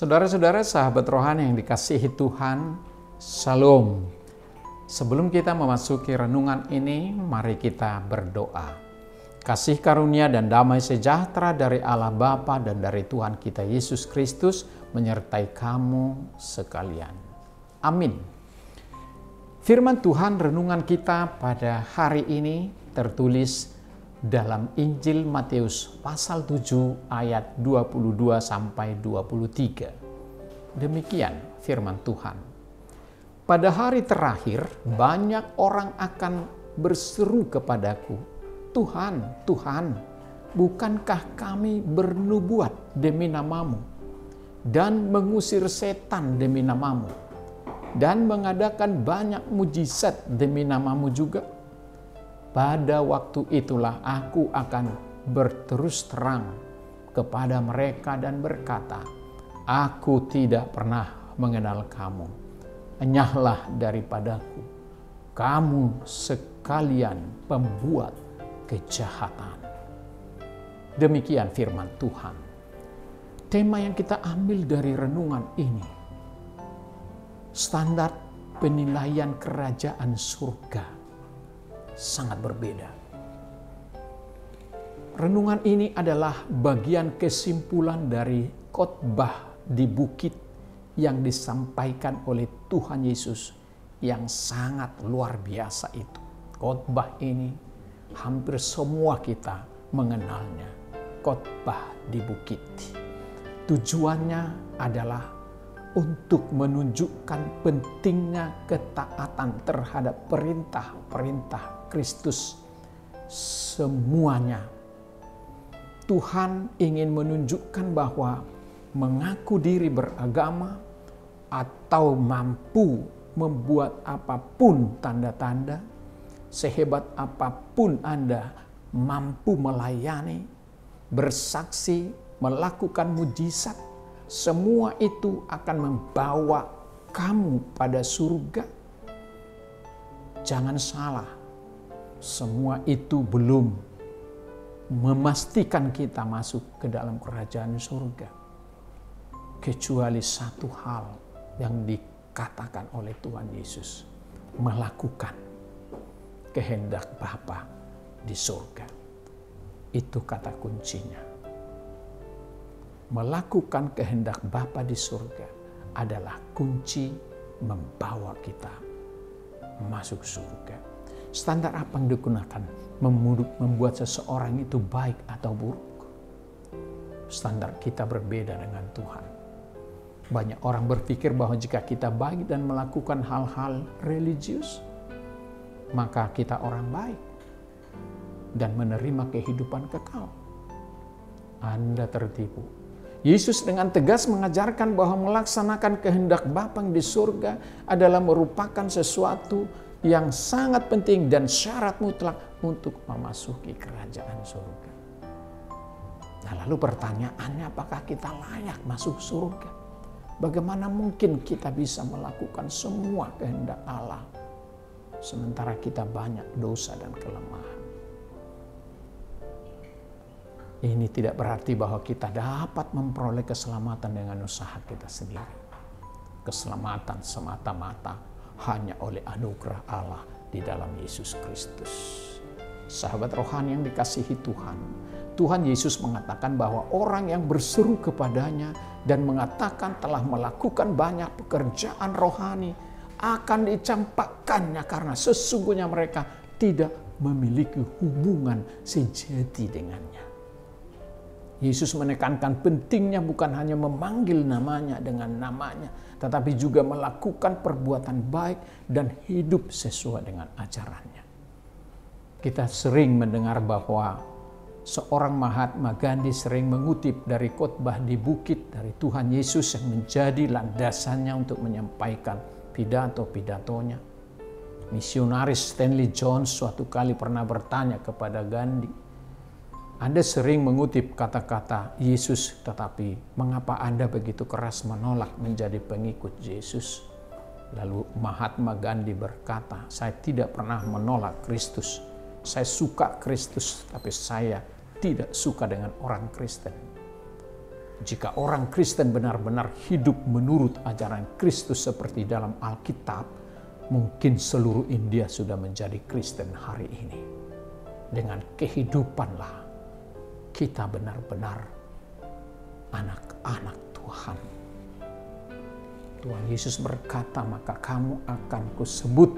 Saudara-saudara, sahabat rohani yang dikasihi Tuhan, Shalom. Sebelum kita memasuki renungan ini, mari kita berdoa. Kasih karunia dan damai sejahtera dari Allah Bapa dan dari Tuhan kita Yesus Kristus menyertai kamu sekalian. Amin. Firman Tuhan renungan kita pada hari ini tertulis dalam Injil Matius pasal 7 ayat 22 sampai 23. Demikian firman Tuhan. Pada hari terakhir banyak orang akan berseru kepadaku, Tuhan, Tuhan, bukankah kami bernubuat demi namamu dan mengusir setan demi namamu dan mengadakan banyak mujizat demi namamu juga? Pada waktu itulah aku akan berterus terang kepada mereka dan berkata, aku tidak pernah mengenal kamu. Enyahlah daripadaku, kamu sekalian pembuat kejahatan. Demikian firman Tuhan. Tema yang kita ambil dari renungan ini, standar penilaian kerajaan surga sangat berbeda. Renungan ini adalah bagian kesimpulan dari khotbah di bukit yang disampaikan oleh Tuhan Yesus yang sangat luar biasa itu. Khotbah ini hampir semua kita mengenalnya. Khotbah di bukit. Tujuannya adalah untuk menunjukkan pentingnya ketaatan terhadap perintah-perintah Kristus semuanya. Tuhan ingin menunjukkan bahwa mengaku diri beragama atau mampu membuat apapun tanda-tanda, sehebat apapun Anda mampu melayani, bersaksi, melakukan mujizat, semua itu akan membawa kamu pada surga. Jangan salah, semua itu belum memastikan kita masuk ke dalam kerajaan surga. Kecuali satu hal yang dikatakan oleh Tuhan Yesus, melakukan kehendak Bapa di surga. Itu kata kuncinya. Melakukan kehendak Bapa di surga adalah kunci membawa kita masuk surga. Standar apa yang digunakan membuat seseorang itu baik atau buruk? Standar kita berbeda dengan Tuhan. Banyak orang berpikir bahwa jika kita baik dan melakukan hal-hal religius, maka kita orang baik dan menerima kehidupan kekal. Anda tertipu. Yesus dengan tegas mengajarkan bahwa melaksanakan kehendak Bapa di surga adalah merupakan sesuatu yang sangat penting dan syarat mutlak untuk memasuki kerajaan surga. Nah, lalu pertanyaannya, apakah kita layak masuk surga? Bagaimana mungkin kita bisa melakukan semua kehendak Allah sementara kita banyak dosa dan kelemahan? Ini tidak berarti bahwa kita dapat memperoleh keselamatan dengan usaha kita sendiri. Keselamatan semata-mata hanya oleh anugerah Allah di dalam Yesus Kristus. Sahabat rohani yang dikasihi Tuhan, Tuhan Yesus mengatakan bahwa orang yang berseru kepadanya dan mengatakan telah melakukan banyak pekerjaan rohani akan dicampakkannya karena sesungguhnya mereka tidak memiliki hubungan sejati dengannya. Yesus menekankan pentingnya bukan hanya memanggil namanya dengan namanya, tetapi juga melakukan perbuatan baik dan hidup sesuai dengan ajarannya. Kita sering mendengar bahwa seorang Mahatma Gandhi sering mengutip dari khotbah di bukit dari Tuhan Yesus yang menjadi landasannya untuk menyampaikan pidato-pidatonya. Misionaris Stanley Jones suatu kali pernah bertanya kepada Gandhi, Anda sering mengutip kata-kata Yesus, tetapi mengapa Anda begitu keras menolak menjadi pengikut Yesus? Lalu Mahatma Gandhi berkata, saya tidak pernah menolak Kristus. Saya suka Kristus, tapi saya tidak suka dengan orang Kristen. Jika orang Kristen benar-benar hidup menurut ajaran Kristus seperti dalam Alkitab, mungkin seluruh India sudah menjadi Kristen hari ini. Dengan kehidupanlah kita benar-benar anak-anak Tuhan. Tuhan Yesus berkata, maka kamu akan kusebut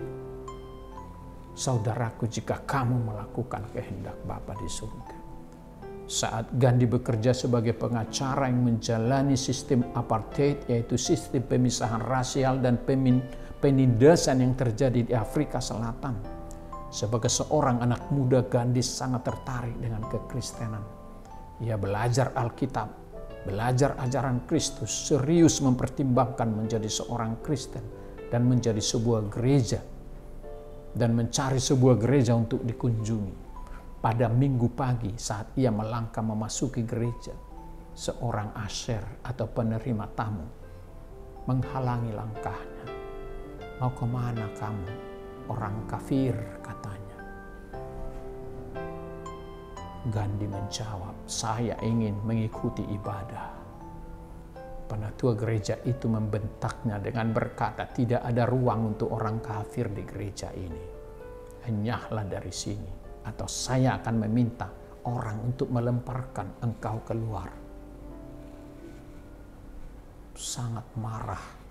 saudaraku jika kamu melakukan kehendak Bapa di surga. Saat Gandhi bekerja sebagai pengacara yang menjalani sistem apartheid, yaitu sistem pemisahan rasial dan penindasan yang terjadi di Afrika Selatan. Sebagai seorang anak muda, Gandhi sangat tertarik dengan kekristenan. Ia belajar Alkitab, belajar ajaran Kristus, serius mempertimbangkan menjadi seorang Kristen dan menjadi sebuah gereja, dan mencari sebuah gereja untuk dikunjungi. Pada minggu pagi saat ia melangkah memasuki gereja, seorang usher atau penerima tamu menghalangi langkahnya. Mau kemana kamu? Orang kafir, katanya. Gandhi menjawab, saya ingin mengikuti ibadah. Penatua gereja itu membentaknya dengan berkata, tidak ada ruang untuk orang kafir di gereja ini. Enyahlah dari sini, atau saya akan meminta orang untuk melemparkan engkau keluar. Sangat marah.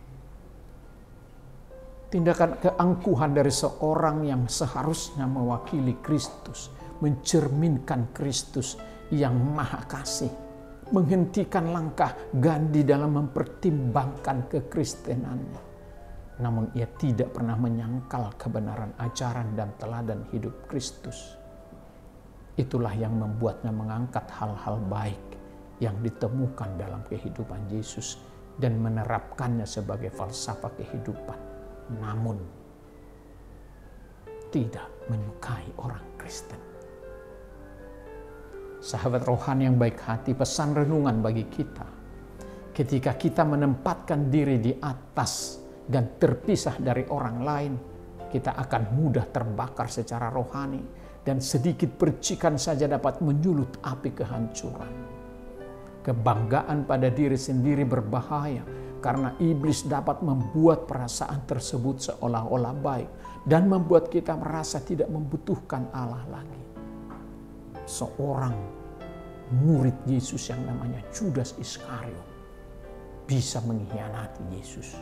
Tindakan keangkuhan dari seorang yang seharusnya mewakili Kristus, mencerminkan Kristus yang maha kasih, menghentikan langkah Gandhi dalam mempertimbangkan kekristenannya. Namun ia tidak pernah menyangkal kebenaran ajaran dan teladan hidup Kristus. Itulah yang membuatnya mengangkat hal-hal baik yang ditemukan dalam kehidupan Yesus dan menerapkannya sebagai falsafah kehidupan. Namun tidak menyukai orang Kristen. Sahabat rohani yang baik hati, pesan renungan bagi kita. Ketika kita menempatkan diri di atas dan terpisah dari orang lain, kita akan mudah terbakar secara rohani dan sedikit percikan saja dapat menyulut api kehancuran. Kebanggaan pada diri sendiri berbahaya karena iblis dapat membuat perasaan tersebut seolah-olah baik dan membuat kita merasa tidak membutuhkan Allah lagi. Seorang murid Yesus yang namanya Judas Iskariot bisa mengkhianati Yesus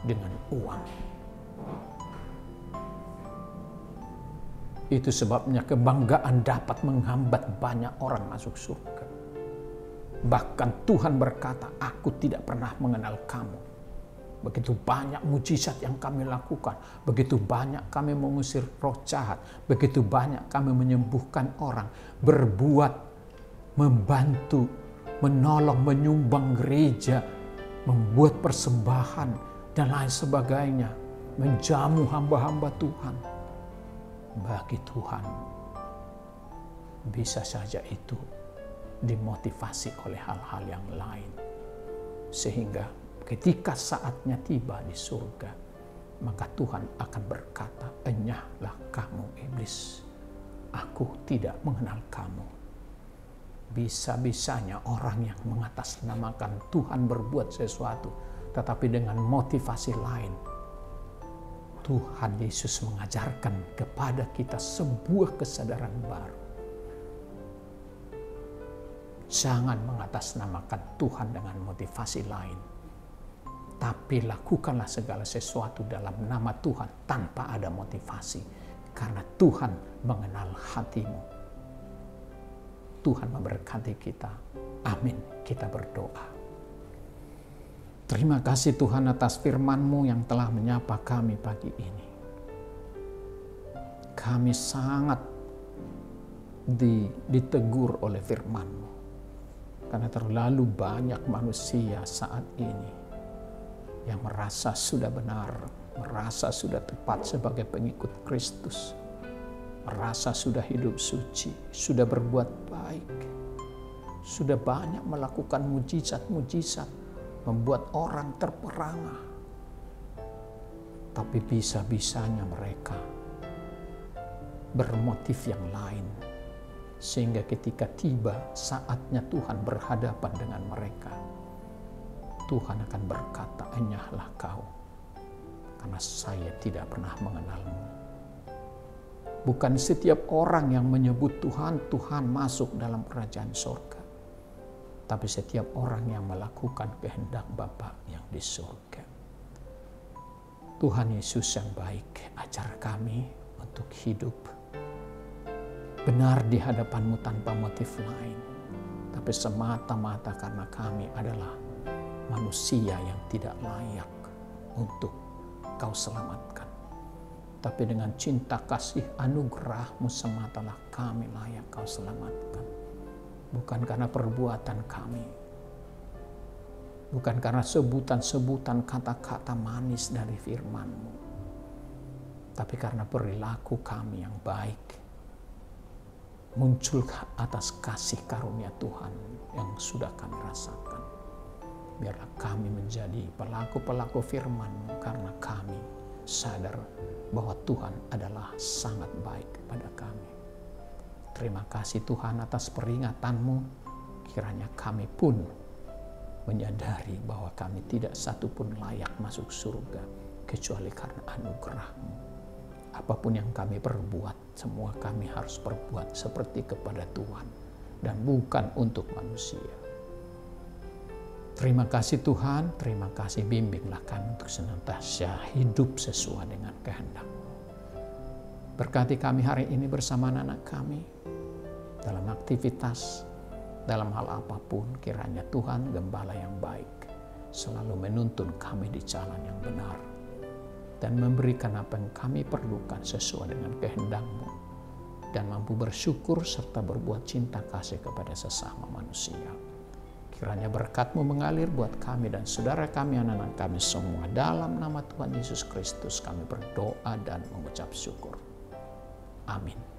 dengan uang. Itu sebabnya kebanggaan dapat menghambat banyak orang masuk surga. Bahkan Tuhan berkata, aku tidak pernah mengenal kamu. Begitu banyak mujizat yang kami lakukan, begitu banyak kami mengusir roh jahat, begitu banyak kami menyembuhkan orang, berbuat, membantu, menolong, menyumbang gereja, membuat persembahan, dan lain sebagainya, menjamu hamba-hamba Tuhan. Bagi Tuhan, bisa saja itu dimotivasi oleh hal-hal yang lain. Sehingga ketika saatnya tiba di surga, maka Tuhan akan berkata, enyahlah kamu iblis, aku tidak mengenal kamu. Bisa-bisanya orang yang mengatasnamakan Tuhan berbuat sesuatu, tetapi dengan motivasi lain. Tuhan Yesus mengajarkan kepada kita sebuah kesadaran baru. Jangan mengatasnamakan Tuhan dengan motivasi lain, tapi lakukanlah segala sesuatu dalam nama Tuhan tanpa ada motivasi, karena Tuhan mengenal hatimu. Tuhan memberkati kita. Amin. Kita berdoa. Terima kasih Tuhan atas firman-Mu yang telah menyapa kami pagi ini. kami sangat ditegur oleh firman-Mu. Karena terlalu banyak manusia saat ini yang merasa sudah benar, merasa sudah tepat sebagai pengikut Kristus, merasa sudah hidup suci, sudah berbuat baik, sudah banyak melakukan mujizat-mujizat, membuat orang terperangah. Tapi bisa-bisanya mereka bermotif yang lain, sehingga ketika tiba saatnya Tuhan berhadapan dengan mereka, Tuhan akan berkata, "Enyahlah kau, karena saya tidak pernah mengenalmu." Bukan setiap orang yang menyebut Tuhan, Tuhan masuk dalam kerajaan surga. Tapi setiap orang yang melakukan kehendak Bapa yang di surga. Tuhan Yesus yang baik, ajar kami untuk hidup benar di hadapan-Mu tanpa motif lain, tapi semata-mata karena kami adalah manusia yang tidak layak untuk Kau selamatkan. Tapi dengan cinta kasih anugerah-Mu sematalah kami layak Kau selamatkan. Bukan karena perbuatan kami, bukan karena sebutan-sebutan kata-kata manis dari firman-Mu, tapi karena perilaku kami yang baik, muncul atas kasih karunia Tuhan yang sudah kami rasakan. Biarlah kami menjadi pelaku-pelaku firman-Mu karena kami sadar bahwa Tuhan adalah sangat baik kepada kami. Terima kasih Tuhan atas peringatan-Mu. Kiranya kami pun menyadari bahwa kami tidak satupun layak masuk surga kecuali karena anugerah-Mu. Apapun yang kami perbuat, semua kami harus perbuat seperti kepada Tuhan dan bukan untuk manusia. Terima kasih Tuhan, terima kasih, bimbinglah kami untuk senantiasa hidup sesuai dengan kehendak-Mu. Berkati kami hari ini bersama anak-anak kami dalam aktivitas, dalam hal apapun. Kiranya Tuhan Gembala yang baik selalu menuntun kami di jalan yang benar dan memberikan apa yang kami perlukan sesuai dengan kehendak-Mu, dan mampu bersyukur serta berbuat cinta kasih kepada sesama manusia. Kiranya berkat-Mu mengalir buat kami dan saudara kami, anak-anak kami semua. Dalam nama Tuhan Yesus Kristus kami berdoa dan mengucap syukur. Amin.